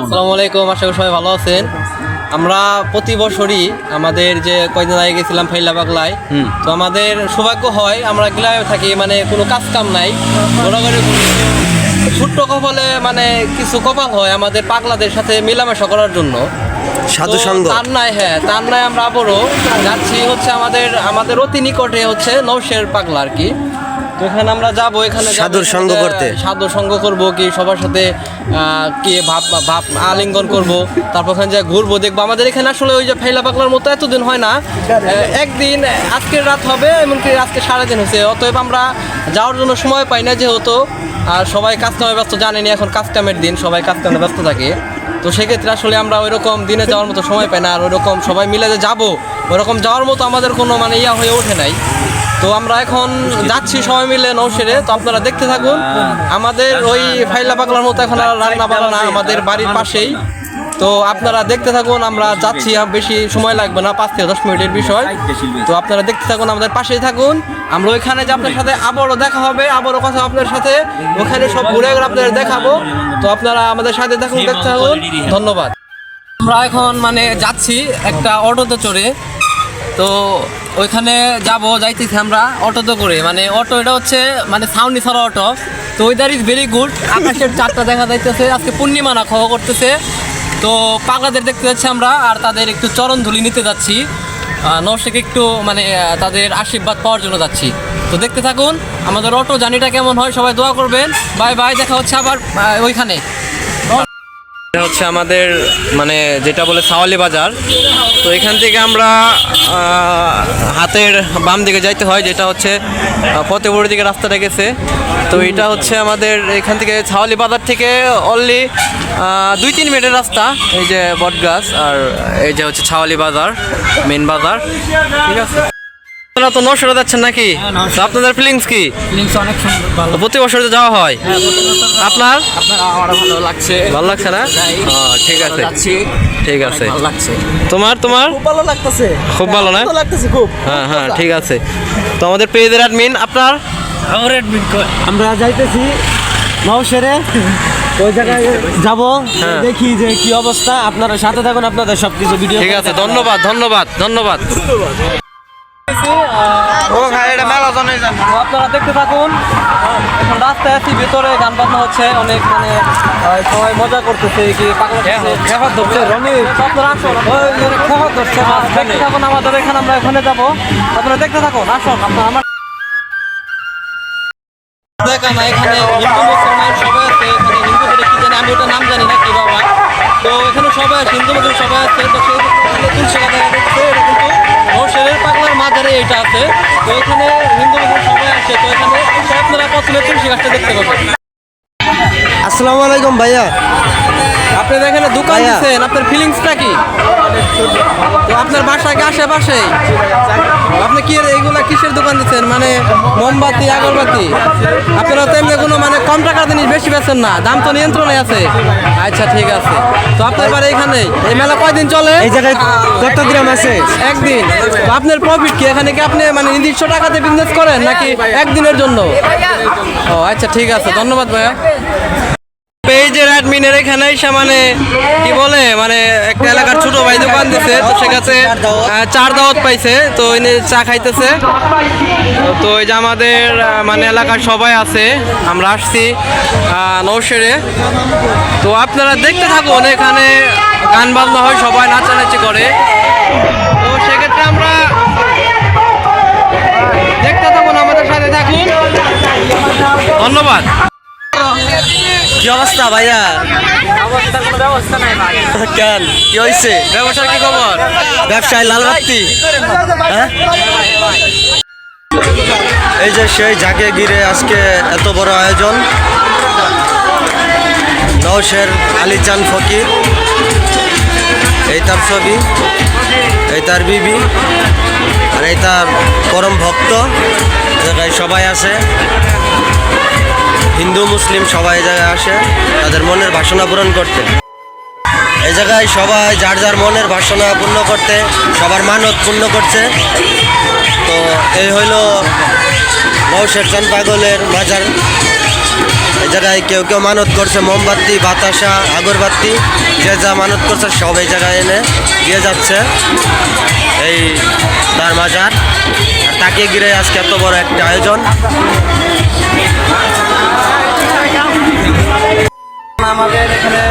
আসসালামু আলাইকুম, আশা করি সবাই ভালো আছেন। আমরা প্রতি বছরই আমাদের যে কয়দিন আগে গেছিলাম ফাইলা পাগলায়, তো আমাদের সৌভাগ্য হয় আমরা গ্লায় থাকি, মানে কোনো কাজ কাম নাই, ঘোরাঘুরি ছোট্ট কপালে মানে কিছু কপাল হয় আমাদের পাগলাদের সাথে মেলামেশা করার জন্য। সাধু সঙ্গ তার নাই, হ্যাঁ তার নাই আমরা আবারও যাচ্ছি হচ্ছে আমাদের অতি নিকটে হচ্ছে নওশের পাগলা আর কি। তো এখানে আমরা যাবো, এখানে সাধুর সঙ্গ করতে, সাধুর সঙ্গ করবো কি সবার সাথে কি ভাব আলিঙ্গন করব, তারপর ওখানে যা ঘুরবো দেখবো। আমাদের এখানে আসলে ওই যে ফাইলা পাগলার মতো এতদিন হয় না, একদিন আজকের রাত হবে, এমনকি আজকে সারাদিন হয়েছে। অতএব আমরা যাওয়ার জন্য সময় পাই না, যেহেতু আর সবাই কাজ কামে ব্যস্ত, জানেনি এখন কাজ কামের দিন, সবাই কাজ কামে ব্যস্ত থাকে। তো সেক্ষেত্রে আসলে আমরা ওইরকম দিনে যাওয়ার মতো সময় পাই না, আর ওইরকম সবাই মিলে যে যাবো ওইরকম যাওয়ার মতো আমাদের কোনো মানে ইয়া হয়ে ওঠে নাই। তো আমরা এখন যাচ্ছি সবাই মিলে নওশেরে। তো আপনারা দেখতে থাকুন, আমাদের ওই ফাইলা পাগলার মতো এখন আর রান্না বান্না আমাদের বাড়ির পাশেই। তো আপনারা দেখতে থাকুন, আমরা যাচ্ছি, বেশি সময় লাগবে না, 5 থেকে 10 মিনিটের বিষয়। তো আপনারা দেখতে থাকুন, আমাদের পাশেই থাকুন। আমরা ওইখানে যে আপনার সাথে আবারও দেখা হবে, আবারও কথা আপনার সাথে, ওখানে সব ঘুরে ঘুরে আপনাদের দেখাবো। তো আপনারা আমাদের সাথে থাকুন, দেখতে থাকুন, ধন্যবাদ। আমরা এখন মানে যাচ্ছি একটা অটোতে চড়ে, তো ওইখানে যাইতেছি আমরা অটোতে করে, মানে অটো এটা হচ্ছে মানে সাউন্ড ছাড়া অটো। তো ওয়েদার ইজ ভেরি গুড, আকাশের চারটা দেখা যাইতেছে, আজকে পূর্ণিমা না খাওয়া করতেছে। তো পাগলাদের দেখতে যাচ্ছি আমরা, আর তাদের একটু চরণ ধুলি নিতে যাচ্ছি, নওশেকে একটু মানে তাদের আশীর্বাদ পাওয়ার জন্য যাচ্ছি। তো দেখতে থাকুন আমাদের অটো জার্নিটা কেমন হয়, সবাই দোয়া করবেন। বাই বাই, দেখা হচ্ছে আবার ওইখানে। এটা হচ্ছে আমাদের মানে যেটা বলে সাওয়ালি বাজার। তো এখান থেকে আমরা হাতের বাম দিকে যাইতে হয়, যেটা হচ্ছে ফতেপুরের দিকে রাস্তাটা গেছে। তো এটা হচ্ছে আমাদের এখান থেকে সাওয়ালি বাজার থেকে অনলি 2-3 মিনিটের রাস্তা। এই যে বটগাছ, আর এই যে হচ্ছে সাওয়ালি বাজার, মেন বাজার, ঠিক আছে। আপনারা তো নওশেরে যাচ্ছেন নাকি? তো আপনাদের ফিলিংস কি? অনেক সুন্দর, ভালো। প্রতি বছর যাওয়া হয় আপনার? আমার ভালো লাগছে, ভালো লাগছে না? ঠিক আছে, ঠিক আছে। ভালো লাগছে। তোমার খুব ভালো লাগতেছে, খুব ভালো না? লাগতেছে খুব। হ্যাঁ হ্যাঁ, ঠিক আছে। তো আমাদের পেজের অ্যাডমিন আপনার, আমরা যাইতেছি নওশেরে, ওই জায়গায় যাব, হ্যাঁ। দেখি যে কি অবস্থা। আপনারা সাথে থাকুন, আপনাদের সবকিছু ভিডিও। ঠিক আছে, ধন্যবাদ ধন্যবাদ ধন্যবাদ। আপনারা দেখতে থাকুন, এখন রাস্তায় আছি, ভিতরে গান বাজনা হচ্ছে, অনেক মানে সবাই মজা করতেছে কি পাগলা ধরছে। আপনারা আসুন, দেখতে থাকুন আমাদের এখানে, আমরা এখানে যাবো, আপনারা দেখতে থাকুন, আসুন আপনার আমার দেখা না। এখানে হিন্দু মুসলমান সবাই আছে, এখানে হিন্দুদের কি জানি আমি ওটা নাম জানি না কি বাবা। তো এখানে সবাই আছে, হিন্দু মুসলমান সবাই আছে। তো সেই তুলসী গাছ দেখা যাচ্ছে, এটা কিন্তু নওশেরের পাগলার মাঝারে এটা আছে। তো এখানে হিন্দু মুসলমান সবাই আছে। তো এখানে আপনারা প্রথমে তুলসী গাছটা দেখতে পাবেন। আসসালামু আলাইকুম ভাইয়া। আপনি এখানে দোকান দিচ্ছেন, আপনার ফিলিংসটা কি? তো আপনার বাসা কি আশেপাশে? আপনি কি এইগুলা কিসের দোকান দিচ্ছেন, মানে মোমবাতি, আগরবাতি? আপনারা তো এমনি কোনো মানে কম টাকার জিনিস বেশি বেচেন না, দাম তো নিয়ন্ত্রণে আছে। আচ্ছা ঠিক আছে। তো আপনার বাড়ি এখানে, এই মেলা কয়দিন চলে? এই জায়গায় কত গ্রাম আছে? একদিন। তো আপনার প্রফিট কি এখানে, কি আপনি মানে নির্দিষ্ট টাকাতে বিজনেস করেন নাকি একদিনের জন্য? ও আচ্ছা ঠিক আছে, ধন্যবাদ ভাইয়া। পেজের অ্যাডমিনের এখানে এসে মানে কি বলে, মানে একটা এলাকার ছোট ভাই দোকান দিছে, তো সেখানে চার দাওয়াত পাইছে, তো এনে চা খাইতেছে। তো এই যে আমাদের মানে এলাকার সবাই আছে, আমরা আসছি নওশেরে। তো আপনারা দেখতে থাকুন, এখানে গান বাজনা হয়, সবাই নাচানাচি করে। তো সেক্ষেত্রে আমরা দেখতে থাকুন, আমাদের সাথে থাকুন, ধন্যবাদ। কি অবস্থা ভাইয়া? ব্যবস্থা নাই ভাই। কেন, কি হয়েছে? ব্যবসার কি খবর? ব্যবসায় লাল বাতি? হ্যাঁ, এই যে সেই যাকে ঘিরে আজকে এত বড় আয়োজন। নওশের আলীচান ফকির, এই তার ছবি, এই তার বিবি, আর এই তার পরম ভক্ত। জায়গায় সবাই আসে, হিন্দু মুসলিম সবাই জায়গায় আসে তাদের মনের বাসনা পূরণ করতে। এই জায়গায় সবাই যার যার মনের বাসনা পূর্ণ করতে, সবার মানত পূর্ণ করছে। তো এই হইল নওশের চান পাগলের মাজার। এই জায়গায় কেউ কেউ মানত করছে মোমবাতি বাতাসা আগরবাতি যে যা মানত করছে সব এই জায়গায় এনে দিয়ে যাচ্ছে এই তার মাজার আর তাকে ঘিরে আজকে এত বড় একটা আয়োজন। আমাদের এখানে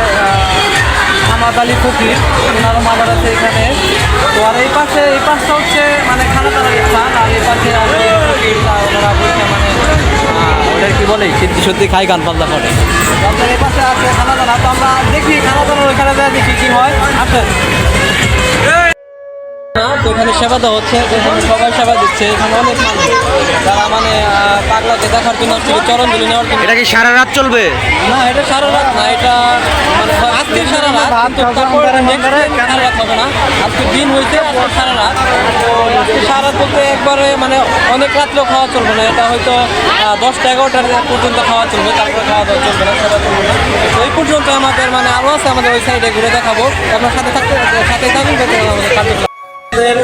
হামাদ আলী ফকির ওনারও মাজার আছে এখানে। তো আর এই পাশটা হচ্ছে মানে খানা দানার স্থান, আর এই পাশে ওনারা বলছে মানে ওটা কি বলে সত্যি সত্যি খাই গান পাল্লা করে। তো আপনার এই পাশে আছে খানা দানা, তো আমরা দেখি খানা দানার ওইখানে দেখি কি হয়। আসেন। তো এখানে সেবা দেওয়া হচ্ছে, এখানে সবাই সেবা দিচ্ছে, এখানে অনেক মানুষ যারা মানে পাগলাকে দেখার জন্য আসছে, চরণ ধুলি নেওয়ার জন্য। এটা কি সারা রাত চলবে? না, এটা সারা রাত না, এটা মানে আজকে সারা রাত, কিন্তু তারপর next day সারা রাত হবে না। আজকে দিন হইতে আজকে সারা রাত। তো আজকে সারা রাত বলতে একবারে মানে অনেক রাত্রেও খাওয়া চলবে না, এটা হয়তো 10টা-11টার পর্যন্ত খাওয়া চলবে, তারপরে খাওয়া দাওয়া চলবে না, সেটা চলবে না। তো এই পর্যন্ত আমাদের মানে আরও আছে, আমাদের ওই সাইডে ঘুরে দেখাবো, আপনার সাথে থাকুন দেখতে আমাদের কার্যক্রম।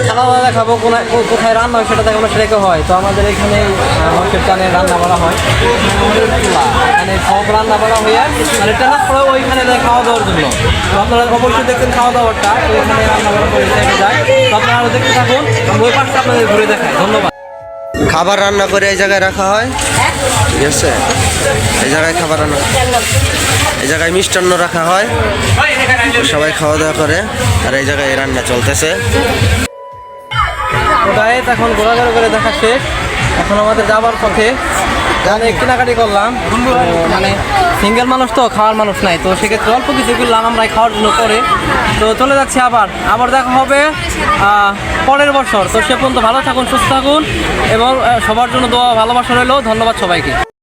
খানা দাওয়া দেখাবো, কোথায় রান্না হয় সেটা দেখাবো, সেটাকে হয়। তো আমাদের এখানে হচ্ছে টানে রান্না করা হয়, এখানে সব রান্না করা হয়ে আর এটা না করে ওইখানে খাওয়া দাওয়ার জন্য। তো আপনারা অবশ্যই দেখবেন খাওয়া দাওয়াটা, তো এখানে রান্না করা হয়ে যায়। তো আপনারা আরও দেখতে থাকুন, ওই পাশটা আপনাদের ঘুরে দেখায়। ধন্যবাদ। খাবার রান্না করে এই জায়গায় রাখা হয়, ঠিক আছে? এই জায়গায় খাবার রান্না, এই জায়গায় মিষ্টান্ন রাখা হয়, সবাই খাওয়া দাওয়া করে আর এই জায়গায় রান্না চলতেছে। তো গাইস এখন ঘোরাঘুরি করে দেখা শেষ, এখন আমাদের যাবার পথে অনেক কেনাকাটি করলাম। মানে সিঙ্গেল মানুষ তো, খাওয়ার মানুষ নাই, তো সেক্ষেত্রে অল্প কিছু কিনলাম আমরা খাওয়ার জন্য করে। তো চলে যাচ্ছি আবার দেখা হবে পরের বছর। তো সে পর্যন্ত ভালো থাকুন, সুস্থ থাকুন এবং সবার জন্য দোয়া ভালোবাসা রইল। ধন্যবাদ সবাইকে।